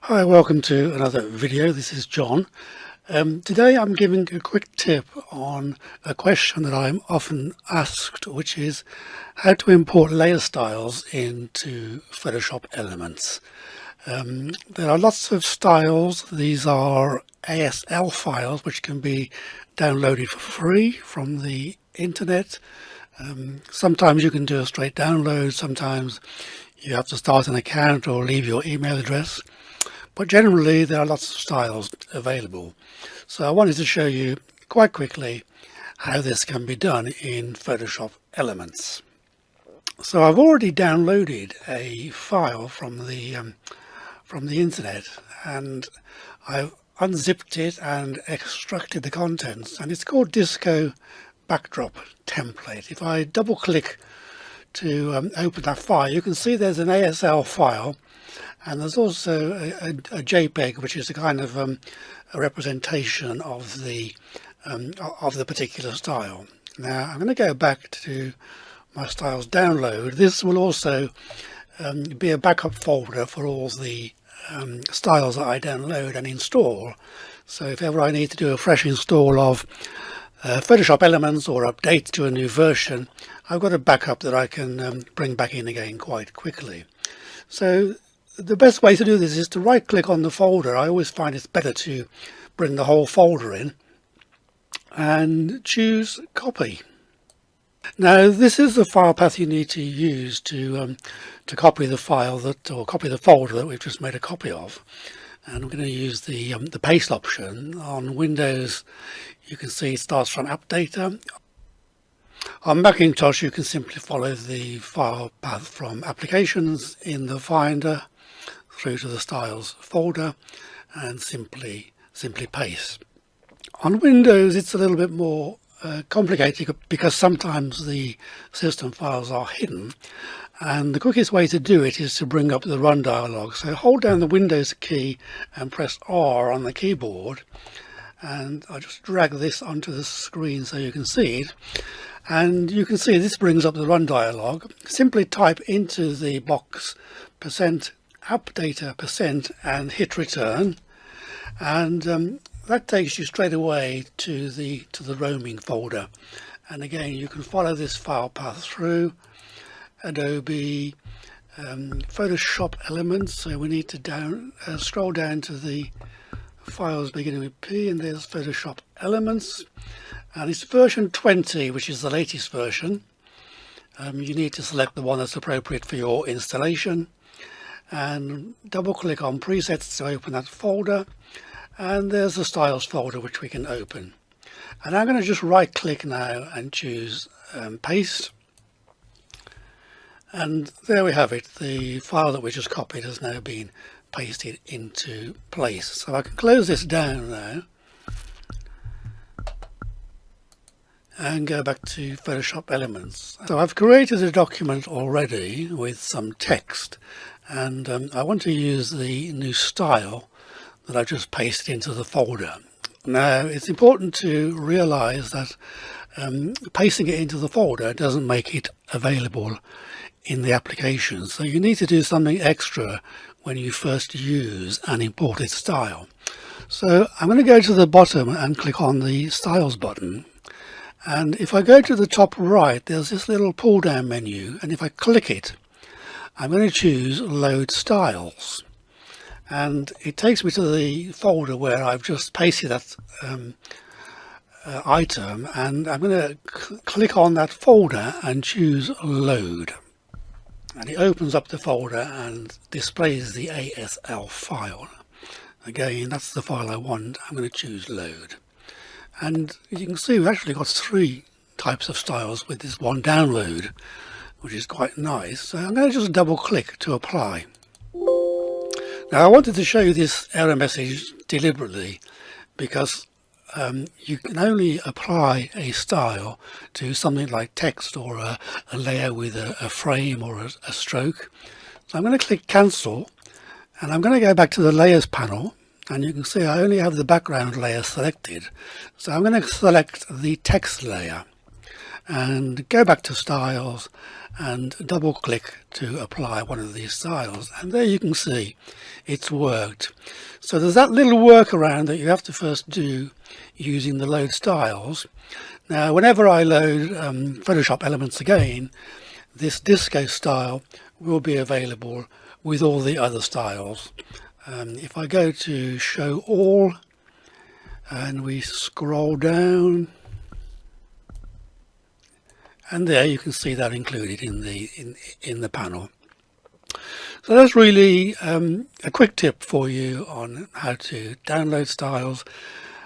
Hi, welcome to another video. This is John. Today I'm giving a quick tip on a question that I'm often asked, which is how to import layer styles into Photoshop Elements. There are lots of styles. These are ASL files which can be downloaded for free from the internet. Sometimes you can do a straight download, sometimes you have to start an account or leave your email address. But generally there are lots of styles available. So I wanted to show you quite quickly how this can be done in Photoshop Elements. So I've already downloaded a file from the internet, and I've unzipped it and extracted the contents, and it's called Disco Backdrop Template. If I double click to open that file, you can see there's an ASL file. And there's also a JPEG, which is a kind of a representation of the particular style. Now I'm going to go back to my styles download. This will also be a backup folder for all the styles that I download and install. So if ever I need to do a fresh install of Photoshop Elements or update to a new version, I've got a backup that I can bring back in again quite quickly. So the best way to do this is to right click on the folder. I always find it's better to bring the whole folder in and choose copy. Now this is the file path you need to use to copy the file or copy the folder that we've just made a copy of. And I'm going to use the paste option. On Windows you can see it starts from App Data. On Macintosh you can simply follow the file path from Applications in the Finder through to the Styles folder and simply paste. On Windows it's a little bit more complicated because sometimes the system files are hidden, and the quickest way to do it is to bring up the Run dialog. So hold down the Windows key and press R on the keyboard, and I just drag this onto the screen so you can see it. And you can see this brings up the Run dialog. Simply type into the box %appdata% and hit return, and that takes you straight away to the roaming folder. And again you can follow this file path through Adobe Photoshop Elements. So we need to scroll down to the files beginning with P, and there's Photoshop Elements, and it's version 20, which is the latest version. You need to select the one that's appropriate for your installation and double click on presets to open that folder, and there's the styles folder which we can open. And I'm going to just right click now and choose paste, and there we have it. The file that we just copied has now been pasted into place. So I can close this down now and go back to Photoshop Elements. So I've created a document already with some text, and I want to use the new style that I've just pasted into the folder. Now it's important to realize that pasting it into the folder doesn't make it available in the application, so you need to do something extra when you first use an imported style. So I'm going to go to the bottom and click on the Styles button, and if I go to the top right there's this little pull down menu, and if I click it I'm going to choose Load Styles, and it takes me to the folder where I've just pasted that item, and I'm going to click on that folder and choose Load, and it opens up the folder and displays the ASL file. Again, that's the file I want. I'm going to choose Load, and you can see we've actually got 3 types of styles with this one download, which is quite nice. So I'm going to just double click to apply. Now I wanted to show you this error message deliberately because you can only apply a style to something like text or a layer with a frame or a stroke. So I'm going to click Cancel, and I'm going to go back to the Layers panel, and you can see I only have the background layer selected. So I'm going to select the text layer, and go back to styles and double click to apply one of these styles, and there you can see it's worked. So there's that little workaround that you have to first do using the load styles. Now whenever I load Photoshop Elements again, this disco style will be available with all the other styles. If I go to show all and we scroll down, and there you can see that included in the panel. So that's really a quick tip for you on how to download styles,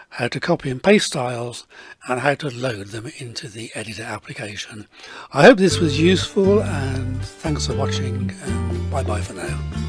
how to copy and paste styles, and how to load them into the editor application. I hope this was useful, and thanks for watching, and bye bye for now.